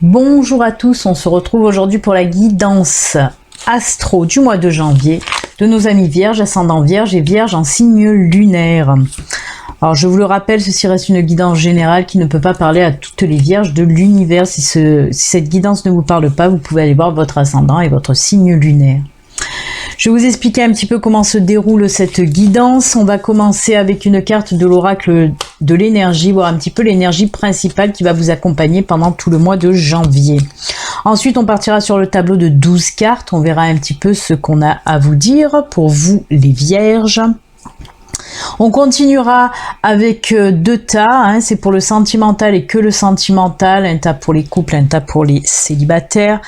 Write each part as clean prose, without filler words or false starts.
Bonjour à tous, on se retrouve aujourd'hui pour la guidance astro du mois de janvier de nos amis vierges, ascendant vierge et vierge en signe lunaire. Alors je vous le rappelle, ceci reste une guidance générale qui ne peut pas parler à toutes les vierges de l'univers. Si cette guidance ne vous parle pas, vous pouvez aller voir votre ascendant et votre signe lunaire. Je vais vous expliquer un petit peu comment se déroule cette guidance. On va commencer avec une carte de l'oracle de l'énergie, voir un petit peu l'énergie principale qui va vous accompagner pendant tout le mois de janvier. Ensuite, on partira sur le tableau de 12 cartes. On verra un petit peu ce qu'on a à vous dire pour vous les vierges. On continuera avec deux tas, c'est pour le sentimental et que le sentimental, un tas pour les couples, un tas pour les célibataires.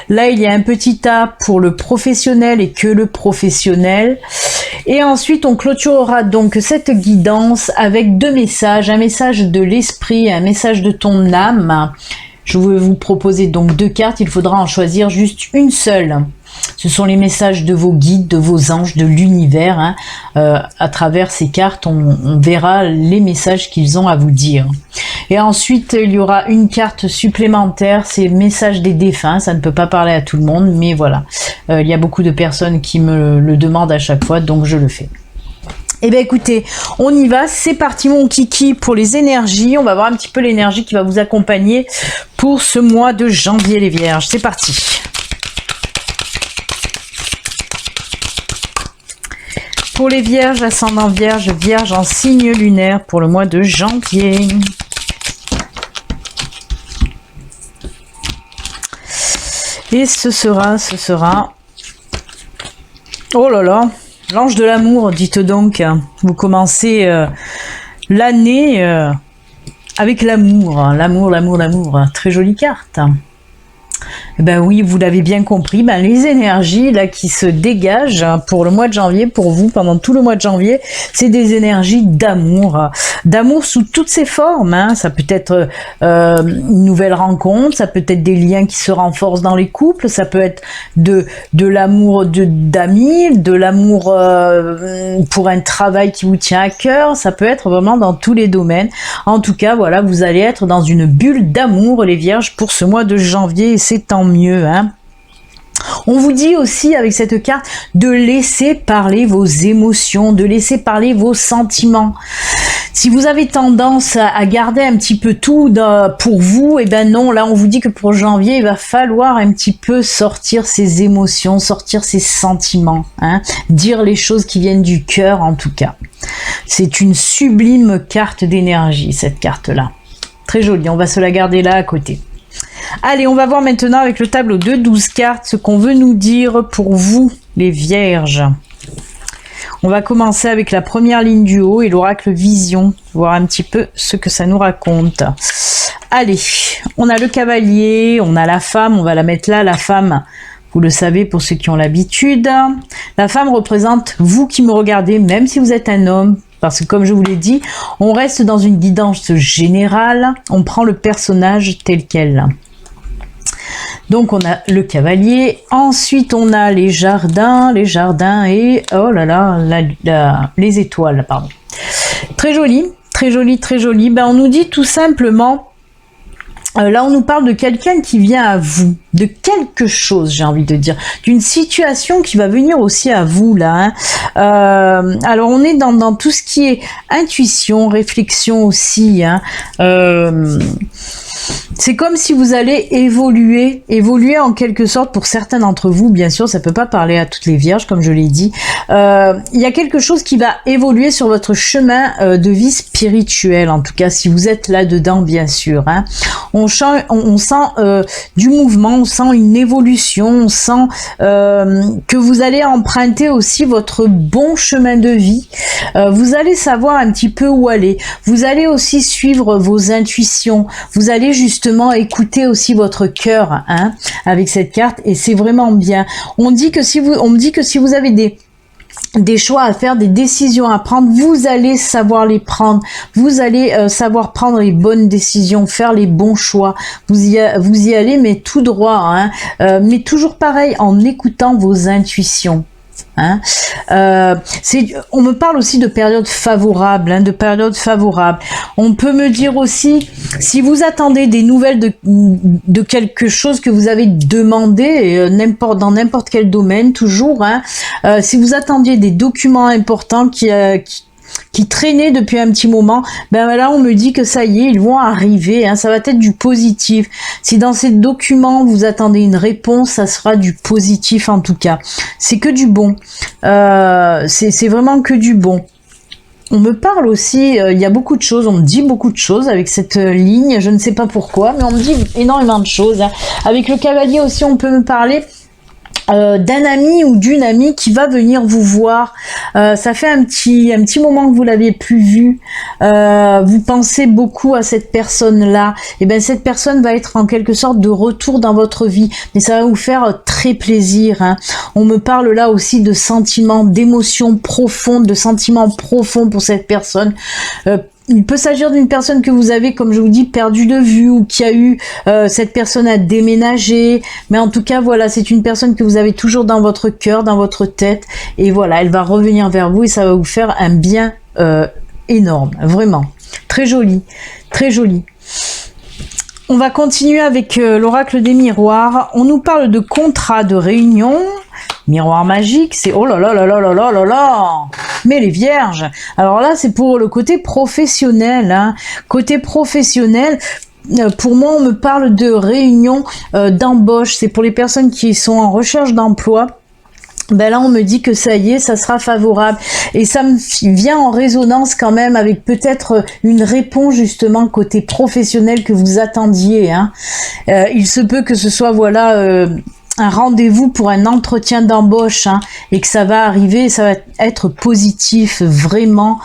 Là, il y a un petit tas pour le professionnel et que le professionnel. Et ensuite, on clôturera donc cette guidance avec deux messages, un message de l'esprit et un message de ton âme. Je vais vous proposer donc deux cartes, il faudra en choisir juste une seule. Ce sont les messages de vos guides, de vos anges, de l'univers. À travers ces cartes, on verra les messages qu'ils ont à vous dire. Et ensuite, il y aura une carte supplémentaire, c'est message des défunts. Ça ne peut pas parler à tout le monde, mais voilà. Il y a beaucoup de personnes qui me le demandent à chaque fois, donc je le fais. Eh bien écoutez, on y va, c'est parti mon kiki pour les énergies. On va voir un petit peu l'énergie qui va vous accompagner pour ce mois de janvier les vierges. C'est parti. Pour les vierges, ascendant vierge, vierge en signe lunaire pour le mois de janvier. Et ce sera... Oh là là, l'ange de l'amour, dites donc. Vous commencez l'année avec l'amour. L'amour. Très jolie carte. Eh ben oui, vous l'avez bien compris, les énergies là qui se dégagent pour le mois de janvier, pour vous, pendant tout le mois de janvier, c'est des énergies d'amour. D'amour sous toutes ses formes. Ça peut être une nouvelle rencontre, ça peut être des liens qui se renforcent dans les couples, ça peut être de l'amour d'amis, de l'amour pour un travail qui vous tient à cœur, ça peut être vraiment dans tous les domaines. En tout cas, voilà, vous allez être dans une bulle d'amour, les vierges, pour ce mois de janvier, et c'est tant mieux, On vous dit aussi avec cette carte de laisser parler vos émotions, de laisser parler vos sentiments. Si vous avez tendance à garder un petit peu tout pour vous, eh ben non, là on vous dit que pour janvier, il va falloir un petit peu sortir ses émotions, sortir ses sentiments, dire les choses qui viennent du cœur en tout cas. C'est une sublime carte d'énergie, cette carte-là. Très jolie, on va se la garder là à côté. Allez, on va voir maintenant avec le tableau de 12 cartes ce qu'on veut nous dire pour vous, les vierges. On va commencer avec la première ligne du haut et l'oracle vision, voir un petit peu ce que ça nous raconte. Allez, on a le cavalier, on a la femme, on va la mettre là, la femme, vous le savez pour ceux qui ont l'habitude. La femme représente vous qui me regardez, même si vous êtes un homme. Parce que comme je vous l'ai dit, on reste dans une guidance générale, on prend le personnage tel quel. Donc on a le cavalier, ensuite on a les jardins et oh là là, les étoiles, pardon. Très joli, très joli, très joli. On nous dit tout simplement, là on nous parle de quelqu'un qui vient à vous, de quelque chose j'ai envie de dire, d'une situation qui va venir aussi à vous là. Alors on est dans tout ce qui est intuition, réflexion aussi. C'est comme si vous allez évoluer en quelque sorte pour certains d'entre vous, bien sûr, ça peut pas parler à toutes les vierges, comme je l'ai dit. Il y a quelque chose qui va évoluer sur votre chemin de vie spirituelle, en tout cas, si vous êtes là-dedans, bien sûr. On sent du mouvement, on sent une évolution, on sent que vous allez emprunter aussi votre bon chemin de vie. Vous allez savoir un petit peu où aller. Vous allez aussi suivre vos intuitions. Vous allez justement écouter aussi votre cœur avec cette carte et c'est vraiment bien. On me dit que si vous avez des choix à faire, des décisions à prendre, vous allez savoir les prendre, vous allez savoir prendre les bonnes décisions, faire les bons choix, vous y allez mais tout droit, mais toujours pareil en écoutant vos intuitions. Hein. On me parle aussi de périodes favorables, hein, de périodes favorables. On peut me dire aussi, si vous attendez des nouvelles de quelque chose que vous avez demandé, dans n'importe quel domaine, toujours, hein, si vous attendiez des documents importants qui traînaient depuis un petit moment, ben là on me dit que ça y est, ils vont arriver, hein, ça va être du positif. Si dans ces documents vous attendez une réponse, ça sera du positif en tout cas. C'est que du bon, c'est vraiment que du bon. On me parle aussi, il y a beaucoup de choses, on me dit beaucoup de choses avec cette ligne, je ne sais pas pourquoi, mais on me dit énormément de choses. Hein. Avec le cavalier aussi, on peut me parler d'un ami ou d'une amie qui va venir vous voir. Ça fait un petit moment que vous l'avez plus vu. Vous pensez beaucoup à cette personne-là. Et bien cette personne va être en quelque sorte de retour dans votre vie, mais ça va vous faire très plaisir. Hein. On me parle là aussi de sentiments, d'émotions profondes, de sentiments profonds pour cette personne. Il peut s'agir d'une personne que vous avez, comme je vous dis, perdu de vue, ou qui a eu cette personne à déménager. Mais en tout cas, voilà, c'est une personne que vous avez toujours dans votre cœur, dans votre tête. Et voilà, elle va revenir vers vous et ça va vous faire un bien énorme, vraiment. Très joli, très joli. On va continuer avec l'oracle des miroirs. On nous parle de contrat de réunion. Miroir magique, c'est oh là là là là là là là là. Mais les vierges, alors là c'est pour le côté professionnel, hein. Côté professionnel, pour moi on me parle de réunion d'embauche, c'est pour les personnes qui sont en recherche d'emploi. Ben là on me dit que ça y est, ça sera favorable et ça me vient en résonance quand même avec peut-être une réponse justement côté professionnel que vous attendiez, hein. Il se peut que ce soit voilà un rendez-vous pour un entretien d'embauche, hein, et que ça va arriver, ça va être positif, vraiment.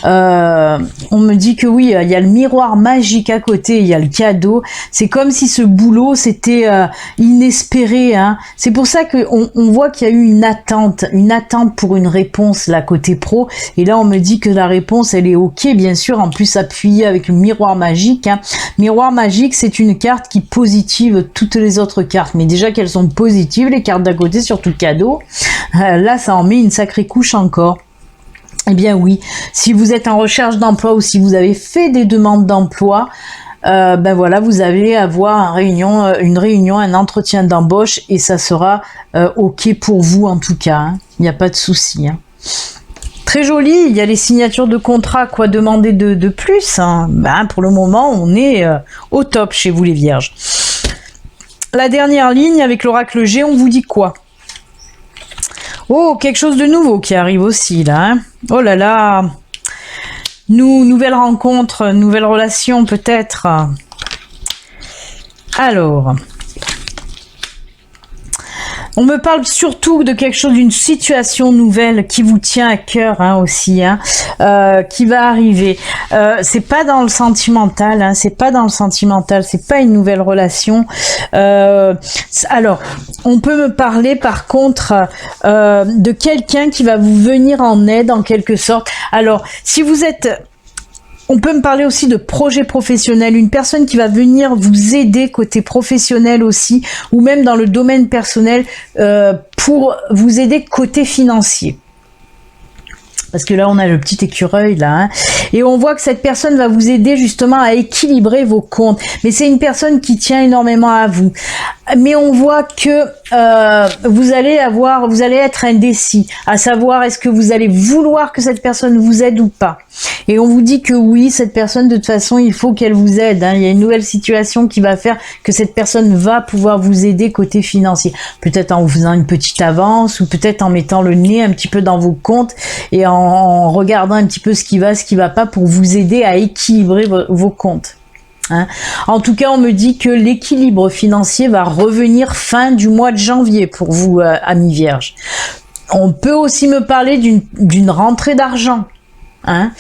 On me dit que oui, il y a le miroir magique à côté, il y a le cadeau. C'est comme si ce boulot, c'était inespéré. Hein. C'est pour ça qu'on voit qu'il y a eu une attente pour une réponse, là, côté pro. Et là, on me dit que la réponse, elle est OK, bien sûr, en plus appuyée avec le miroir magique. Hein. Miroir magique, c'est une carte qui positive toutes les autres cartes. Mais déjà qu'elles sont positives, les cartes d'à côté, surtout le cadeau, là ça en met une sacrée couche encore. Eh bien oui, si vous êtes en recherche d'emploi ou si vous avez fait des demandes d'emploi, ben voilà, vous allez avoir une réunion, un entretien d'embauche et ça sera OK pour vous en tout cas, hein. Il n'y a pas de souci, hein. Très joli, il y a les signatures de contrat, quoi demander de plus, hein. Ben, pour le moment on est au top chez vous les vierges. La dernière ligne avec l'oracle G, on vous dit quoi? Oh, quelque chose de nouveau qui arrive aussi là. Hein. Oh là là. Nouvelle rencontre, nouvelle relation peut-être. Alors. On me parle surtout de quelque chose, d'une situation nouvelle qui vous tient à cœur, hein, aussi, hein, qui va arriver. C'est pas dans le sentimental, hein, c'est pas dans le sentimental, c'est pas une nouvelle relation. Alors, on peut me parler par contre de quelqu'un qui va vous venir en aide en quelque sorte. Alors, si vous êtes... On peut me parler aussi de projet professionnel, une personne qui va venir vous aider côté professionnel aussi, ou même dans le domaine personnel, pour vous aider côté financier. Parce que là, on a le petit écureuil, là. Hein, et on voit que cette personne va vous aider justement à équilibrer vos comptes. Mais c'est une personne qui tient énormément à vous. Mais on voit que vous allez être indécis, à savoir est-ce que vous allez vouloir que cette personne vous aide ou pas. Et on vous dit que oui, cette personne, de toute façon, il faut qu'elle vous aide. Hein. Il y a une nouvelle situation qui va faire que cette personne va pouvoir vous aider côté financier. Peut-être en vous faisant une petite avance ou peut-être en mettant le nez un petit peu dans vos comptes et en regardant un petit peu ce qui va pas pour vous aider à équilibrer vos comptes. Hein. En tout cas, on me dit que l'équilibre financier va revenir fin du mois de janvier pour vous, amis vierges. On peut aussi me parler d'une rentrée d'argent. Hein,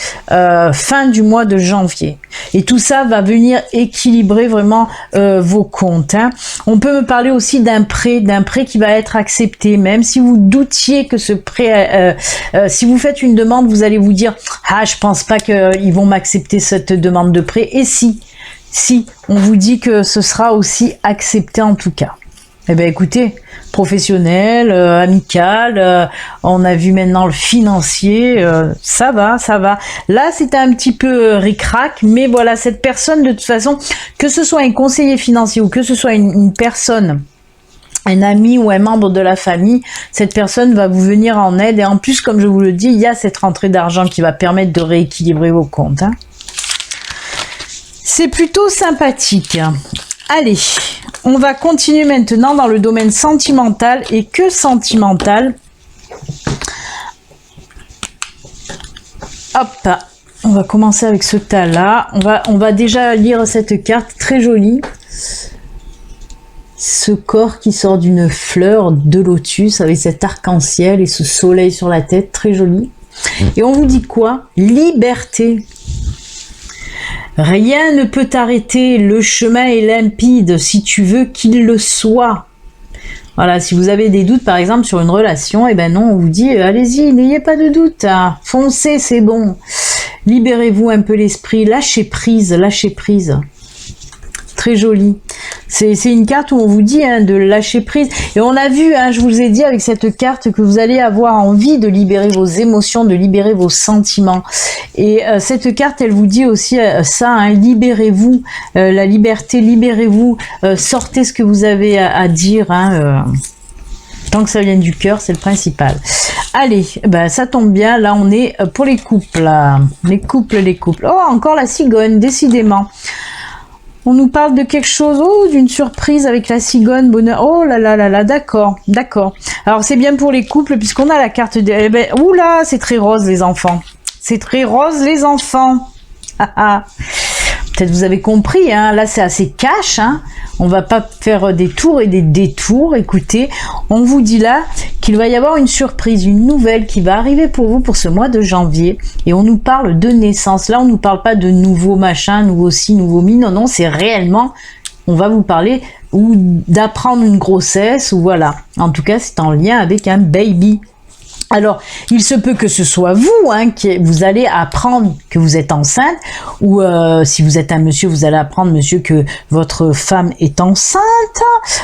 fin du mois de janvier. Et tout ça va venir équilibrer vraiment vos comptes. Hein. On peut me parler aussi d'un prêt qui va être accepté, même si vous doutiez que ce prêt, si vous faites une demande, vous allez vous dire « Ah, je pense pas qu'ils vont m'accepter cette demande de prêt. » Et si, on vous dit que ce sera aussi accepté en tout cas. Eh ben écoutez, professionnel, amical, on a vu maintenant le financier, ça va, ça va. Là, c'était un petit peu ric-rac, mais voilà, cette personne, de toute façon, que ce soit un conseiller financier ou que ce soit une personne, un ami ou un membre de la famille, cette personne va vous venir en aide. Et en plus, comme je vous le dis, il y a cette rentrée d'argent qui va permettre de rééquilibrer vos comptes. Hein. C'est plutôt sympathique. Allez, on va continuer maintenant dans le domaine sentimental et que sentimental. Hop, on va commencer avec ce tas-là. On va déjà lire cette carte très jolie. Ce corps qui sort d'une fleur de lotus avec cet arc-en-ciel et ce soleil sur la tête, très joli. Et on vous dit quoi? Liberté. Rien ne peut t'arrêter, le chemin est limpide si tu veux qu'il le soit. Voilà, si vous avez des doutes par exemple sur une relation, eh ben non, on vous dit allez-y, n'ayez pas de doute, hein. Foncez, c'est bon. Libérez-vous un peu l'esprit, lâchez prise, lâchez prise. Très joli. C'est une carte où on vous dit hein, de lâcher prise. Et on a vu, hein, je vous ai dit avec cette carte que vous allez avoir envie de libérer vos émotions, de libérer vos sentiments. Et cette carte, elle vous dit aussi ça, hein, libérez-vous, la liberté, libérez-vous, sortez ce que vous avez à dire. Hein, tant que ça vient du cœur, c'est le principal. Allez, ben, ça tombe bien, là on est pour les couples. Là. Les couples. Oh, encore la cigogne, décidément. On nous parle de quelque chose, oh, d'une surprise avec la cigogne, bonheur. Oh là là là là, d'accord, d'accord. Alors c'est bien pour les couples puisqu'on a la carte de... Eh ben, oula, c'est très rose les enfants. C'est très rose les enfants. Peut-être vous avez compris, hein, là c'est assez cash, hein. On va pas faire des tours et des détours. Écoutez, on vous dit là qu'il va y avoir une surprise, une nouvelle qui va arriver pour vous pour ce mois de janvier. Et on nous parle de naissance. Là, on nous parle pas de nouveau machin, nouveau ci, nouveau mi. Non, non, c'est réellement, on va vous parler ou d'apprendre une grossesse ou voilà. En tout cas, c'est en lien avec un baby. Alors, il se peut que ce soit vous, hein, qui vous allez apprendre que vous êtes enceinte, ou si vous êtes un monsieur, vous allez apprendre, monsieur, que votre femme est enceinte.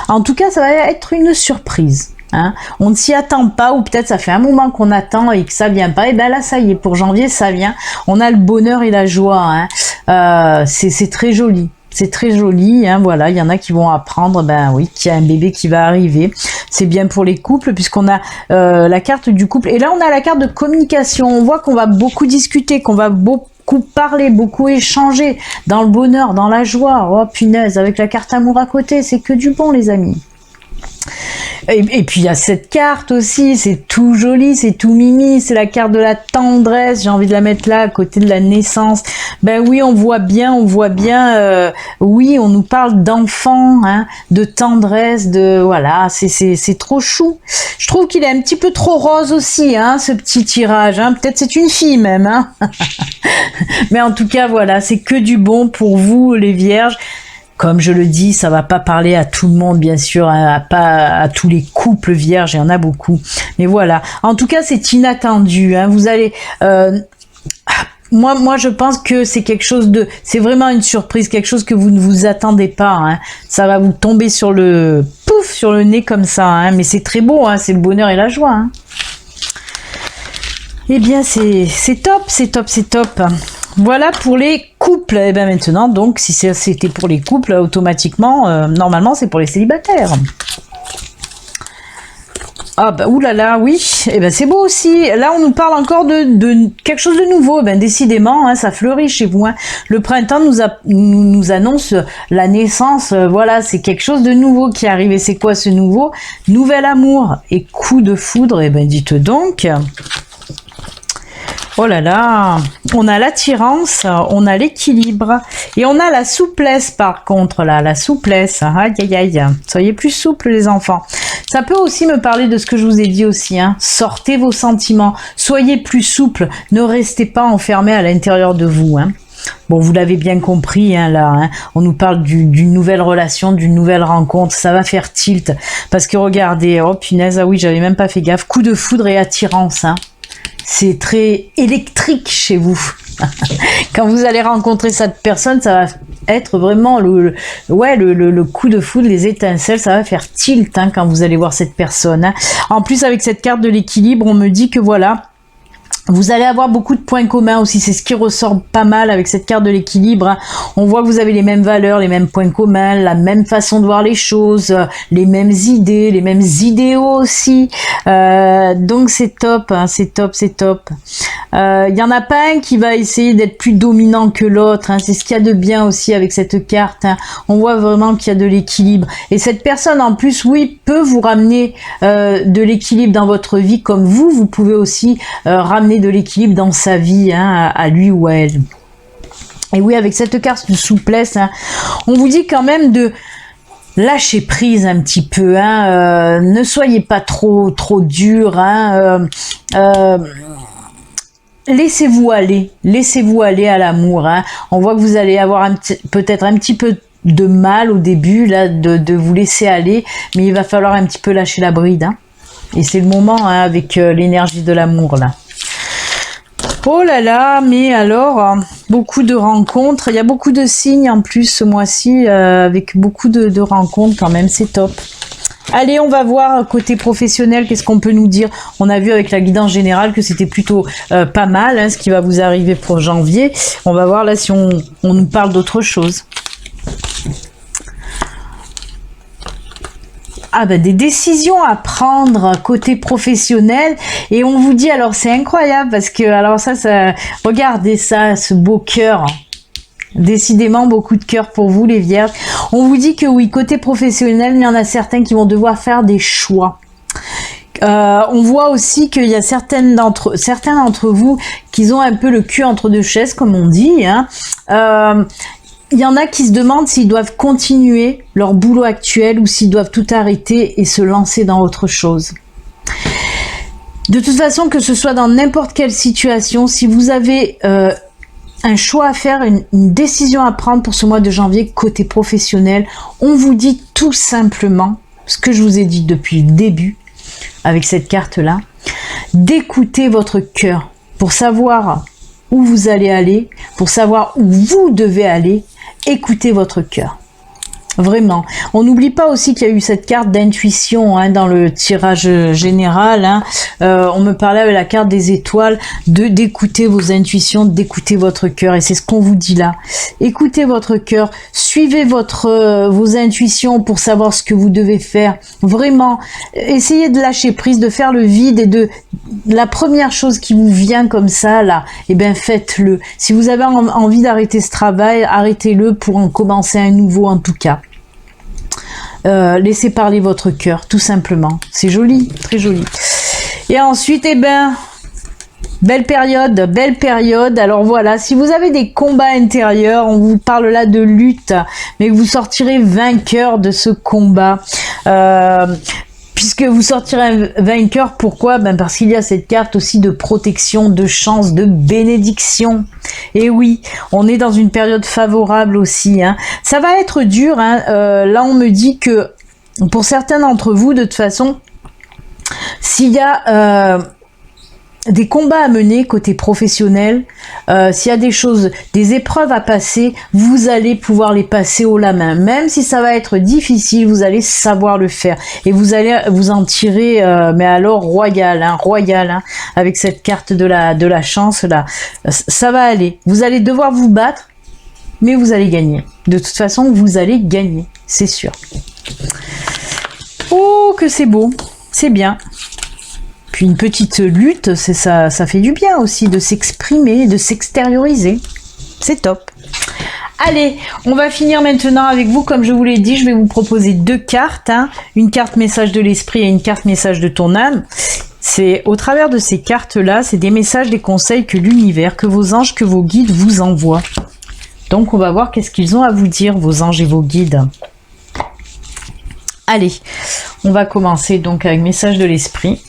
En tout cas, ça va être une surprise. Hein. On ne s'y attend pas, ou peut-être ça fait un moment qu'on attend et que ça vient pas. Et ben là, ça y est, pour janvier, ça vient. On a le bonheur et la joie. Hein. C'est très joli. C'est très joli, hein, voilà, il y en a qui vont apprendre, ben oui, qu'il y a un bébé qui va arriver. C'est bien pour les couples, puisqu'on a la carte du couple. Et là, on a la carte de communication. On voit qu'on va beaucoup discuter, qu'on va beaucoup parler, beaucoup échanger dans le bonheur, dans la joie. Oh, punaise, avec la carte amour à côté, c'est que du bon, les amis. Et puis il y a cette carte aussi, c'est tout joli, c'est tout mimi, c'est la carte de la tendresse, j'ai envie de la mettre là à côté de la naissance. Ben oui, on voit bien, oui, on nous parle d'enfants, hein, de tendresse, de voilà, c'est trop chou. Je trouve qu'il est un petit peu trop rose aussi, hein, ce petit tirage, hein. Peut-être c'est une fille même, hein. Mais en tout cas voilà, c'est que du bon pour vous les vierges. Comme je le dis, ça va pas parler à tout le monde, bien sûr, pas à tous les couples vierges, il y en a beaucoup. Mais voilà, en tout cas, c'est inattendu. Hein. Vous allez... Moi, je pense que c'est quelque chose de... C'est vraiment une surprise, quelque chose que vous ne vous attendez pas. Hein. Ça va vous tomber sur le... Pouf, sur le nez comme ça. Hein. Mais c'est très beau, hein. C'est le bonheur et la joie. Hein. Eh bien, c'est top, c'est top, c'est top. Voilà pour les couples. Et bien maintenant, donc, si c'était pour les couples, automatiquement, normalement, c'est pour les célibataires. Ah bah oulala, oui, et ben c'est beau aussi. Là, on nous parle encore de quelque chose de nouveau. Ben décidément, hein, ça fleurit chez vous. Hein. Le printemps nous annonce la naissance. Voilà, c'est quelque chose de nouveau qui arrive. Et c'est quoi ce nouveau? Nouvel amour et coup de foudre. Et ben dites donc. Oh là là, on a l'attirance, on a l'équilibre et on a la souplesse par contre là, la souplesse. Aïe aïe aïe, soyez plus souples les enfants. Ça peut aussi me parler de ce que je vous ai dit aussi, hein. Sortez vos sentiments, soyez plus souples, ne restez pas enfermés à l'intérieur de vous. Hein. Bon, vous l'avez bien compris, hein, là, hein. On nous parle d'une nouvelle relation, d'une nouvelle rencontre, ça va faire tilt. Parce que regardez, oh punaise, ah oui, j'avais même pas fait gaffe, coup de foudre et attirance, hein. c'est très électrique chez vous. Quand vous allez rencontrer cette personne, ça va être vraiment le coup de foudre, les étincelles, ça va faire tilt hein, quand vous allez voir cette personne. Hein. En plus, avec cette carte de l'équilibre, on me dit que voilà, vous allez avoir beaucoup de points communs aussi, c'est ce qui ressort pas mal avec cette carte de l'équilibre. Hein. On voit que vous avez les mêmes valeurs, les mêmes points communs, la même façon de voir les choses, les mêmes idées, les mêmes idéaux aussi. Donc c'est top, hein, c'est top, c'est top. Il y en a pas un qui va essayer d'être plus dominant que l'autre. Hein. C'est ce qu'il y a de bien aussi avec cette carte. Hein. On voit vraiment qu'il y a de l'équilibre. Et cette personne en plus, oui, peut vous ramener de l'équilibre dans votre vie, comme vous pouvez aussi ramener de l'équilibre dans sa vie, hein, à lui ou à elle. Et oui, avec cette carte de souplesse, hein, on vous dit quand même de lâcher prise un petit peu. Hein, ne soyez pas trop dur. Hein, laissez-vous aller à l'amour. Hein. On voit que vous allez avoir peut-être un petit peu de mal au début là de vous laisser aller, mais il va falloir un petit peu lâcher la bride. Hein. Et c'est le moment hein, avec l'énergie de l'amour là. Oh là là, mais alors, beaucoup de rencontres. Il y a beaucoup de signes en plus ce mois-ci, avec beaucoup de rencontres quand même, c'est top. Allez, on va voir côté professionnel, qu'est-ce qu'on peut nous dire. On a vu avec la guidance générale que c'était plutôt pas mal, hein, ce qui va vous arriver pour janvier. On va voir là si on nous parle d'autre chose. Ah ben des décisions à prendre côté professionnel et on vous dit alors c'est incroyable parce que alors ça regardez ça, ce beau cœur, décidément beaucoup de cœur pour vous les vierges. On vous dit que oui, côté professionnel il y en a certains qui vont devoir faire des choix. On voit aussi qu'il y a certains d'entre vous qui ont un peu le cul entre deux chaises comme on dit, hein. Il y en a qui se demandent s'ils doivent continuer leur boulot actuel ou s'ils doivent tout arrêter et se lancer dans autre chose. De toute façon, que ce soit dans n'importe quelle situation, si vous avez un choix à faire, une décision à prendre pour ce mois de janvier côté professionnel, on vous dit tout simplement ce que je vous ai dit depuis le début avec cette carte-là, d'écouter votre cœur pour savoir où vous allez aller, pour savoir où vous devez aller. Écoutez votre cœur. Vraiment. On n'oublie pas aussi qu'il y a eu cette carte d'intuition hein, dans le tirage général. Hein. On me parlait avec la carte des étoiles d'écouter vos intuitions, d'écouter votre cœur. Et c'est ce qu'on vous dit là. Écoutez votre cœur. Suivez vos intuitions pour savoir ce que vous devez faire. Vraiment. Essayez de lâcher prise, de faire le vide et de la première chose qui vous vient comme ça là, eh bien faites-le. Si vous avez envie d'arrêter ce travail, arrêtez-le pour en commencer un nouveau en tout cas. Laissez parler votre cœur, tout simplement. C'est joli, très joli. Et ensuite, eh ben, belle période, belle période. Alors voilà, si vous avez des combats intérieurs, on vous parle là de lutte, mais que vous sortirez vainqueur de ce combat. Puisque vous sortirez un vainqueur, pourquoi? Ben parce qu'il y a cette carte aussi de protection, de chance, de bénédiction. Et oui, on est dans une période favorable aussi. Hein. Ça va être dur. Hein. Là, on me dit que pour certains d'entre vous, de toute façon, s'il y a des combats à mener côté professionnel, s'il y a des choses, des épreuves à passer, vous allez pouvoir les passer haut la main. Même si ça va être difficile, vous allez savoir le faire. Et vous allez vous en tirer, mais alors royal, hein, avec cette carte de la chance, là. Ça va aller. Vous allez devoir vous battre, mais vous allez gagner. De toute façon, vous allez gagner, c'est sûr. Oh, que c'est beau, c'est bien. Puis une petite lutte, ça fait du bien aussi de s'exprimer, de s'extérioriser. C'est top. Allez, on va finir maintenant avec vous. Comme je vous l'ai dit, je vais vous proposer deux cartes. Hein. Une carte message de l'esprit et une carte message de ton âme. C'est au travers de ces cartes-là, c'est des messages, des conseils que l'univers, que vos anges, que vos guides vous envoient. Donc on va voir qu'est-ce qu'ils ont à vous dire, vos anges et vos guides. Allez, on va commencer donc avec message de l'esprit.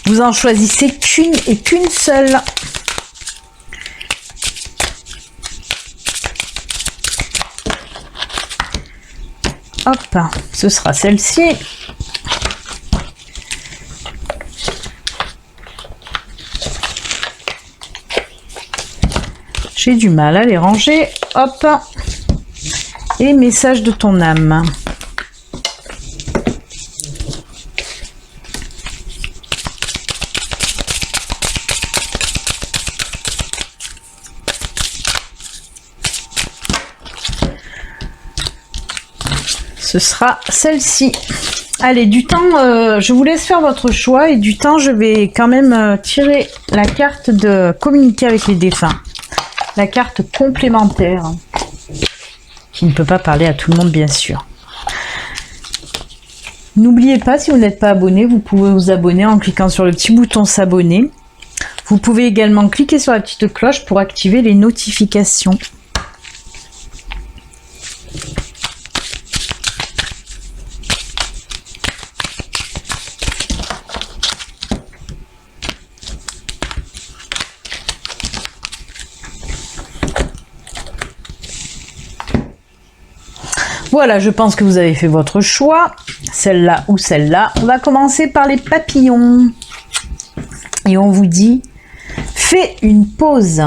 Vous en choisissez qu'une seule. Hop, ce sera celle-ci. J'ai du mal à les ranger. Hop. Et message de ton âme. Ce sera celle-ci. Allez, du temps, je vous laisse faire votre choix. Et du temps, je vais quand même tirer la carte de communiquer avec les défunts. La carte complémentaire. Qui ne peut pas parler à tout le monde, bien sûr. N'oubliez pas, si vous n'êtes pas abonné, vous pouvez vous abonner en cliquant sur le petit bouton s'abonner. Vous pouvez également cliquer sur la petite cloche pour activer les notifications. Voilà, je pense que vous avez fait votre choix, celle-là ou celle-là. On va commencer par les papillons. Et on vous dit, fais une pause.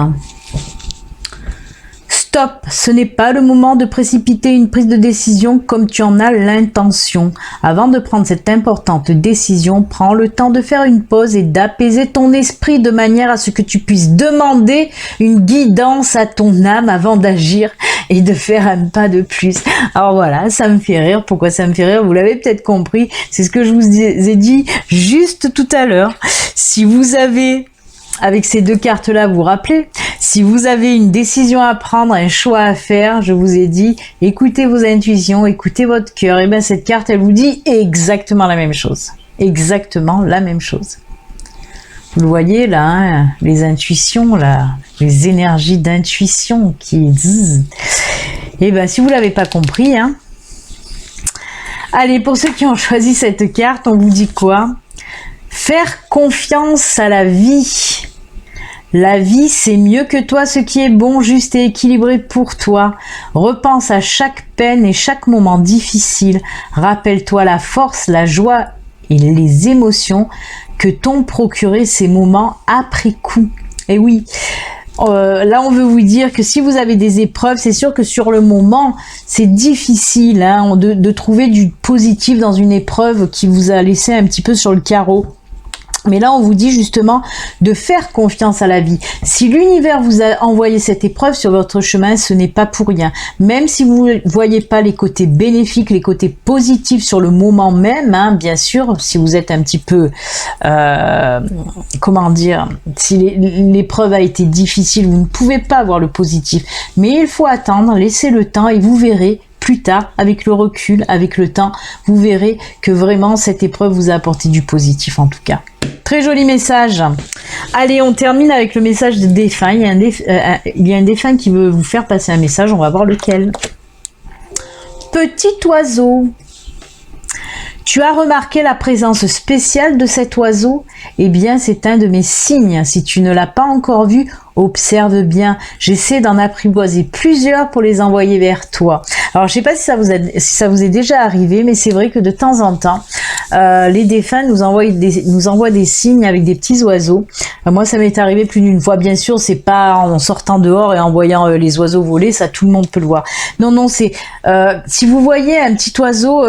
Stop, ce n'est pas le moment de précipiter une prise de décision comme tu en as l'intention. Avant de prendre cette importante décision, prends le temps de faire une pause et d'apaiser ton esprit de manière à ce que tu puisses demander une guidance à ton âme avant d'agir et de faire un pas de plus. Alors voilà, ça me fait rire. Pourquoi ça me fait rire? Vous l'avez peut-être compris. C'est ce que je vous ai dit juste tout à l'heure. Si vous avez, avec ces deux cartes-là, vous vous rappelez, si vous avez une décision à prendre, un choix à faire, je vous ai dit, écoutez vos intuitions, écoutez votre cœur. Et bien cette carte, elle vous dit exactement la même chose. Exactement la même chose. Vous le voyez là, hein, les intuitions, là, les énergies d'intuition qui... Et bien si vous ne l'avez pas compris, hein, allez, pour ceux qui ont choisi cette carte, on vous dit quoi? Faire confiance à la vie. La vie, c'est mieux que toi ce qui est bon, juste et équilibré pour toi. Repense à chaque peine et chaque moment difficile. Rappelle-toi la force, la joie et les émotions que t'ont procuré ces moments après coup. Et oui, là on veut vous dire que si vous avez des épreuves, c'est sûr que sur le moment, c'est difficile hein, de trouver du positif dans une épreuve qui vous a laissé un petit peu sur le carreau. Mais là, on vous dit justement de faire confiance à la vie. Si l'univers vous a envoyé cette épreuve sur votre chemin, ce n'est pas pour rien. Même si vous ne voyez pas les côtés bénéfiques, les côtés positifs sur le moment même, hein, bien sûr, si vous êtes un petit peu, comment dire, si l'épreuve a été difficile, vous ne pouvez pas voir le positif. Mais il faut attendre, laisser le temps et vous verrez plus tard, avec le recul, avec le temps, vous verrez que vraiment cette épreuve vous a apporté du positif en tout cas. Très joli message. Allez, on termine avec le message de défunt. Il y a un défunt qui veut vous faire passer un message. On va voir lequel. Petit oiseau. Tu as remarqué la présence spéciale de cet oiseau? Eh bien, c'est un de mes signes. Si tu ne l'as pas encore vu, observe bien. J'essaie d'en apprivoiser plusieurs pour les envoyer vers toi. Alors, je sais pas si ça vous est déjà arrivé, mais c'est vrai que de temps en temps, les défunts nous envoient des signes avec des petits oiseaux. Moi, ça m'est arrivé plus d'une fois. Bien sûr, c'est pas en sortant dehors et en voyant les oiseaux voler, ça tout le monde peut le voir. Non, non, c'est si vous voyez un petit oiseau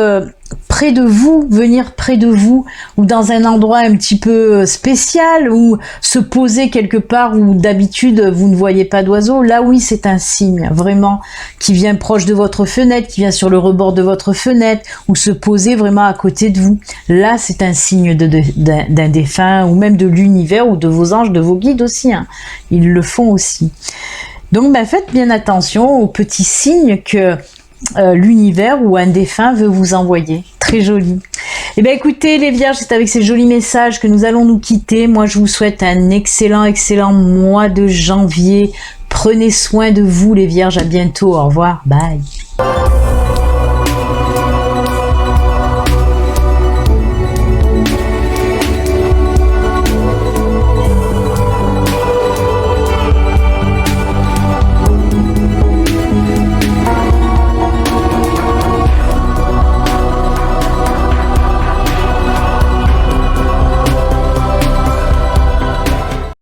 près de vous, venir près de vous, ou dans un endroit un petit peu spécial, ou se poser quelque part où d'habitude vous ne voyez pas d'oiseau, là oui c'est un signe vraiment qui vient proche de votre fenêtre, qui vient sur le rebord de votre fenêtre, ou se poser vraiment à côté de vous. Là c'est un signe d'un défunt, ou même de l'univers, ou de vos anges, de vos guides aussi, hein. Ils le font aussi. Donc faites bien attention aux petits signes que l'univers ou un défunt veut vous envoyer. Très joli. Et bien écoutez les vierges, c'est avec ces jolis messages que nous allons nous quitter. Moi je vous souhaite un excellent mois de janvier. Prenez soin de vous les vierges, à bientôt, au revoir, bye.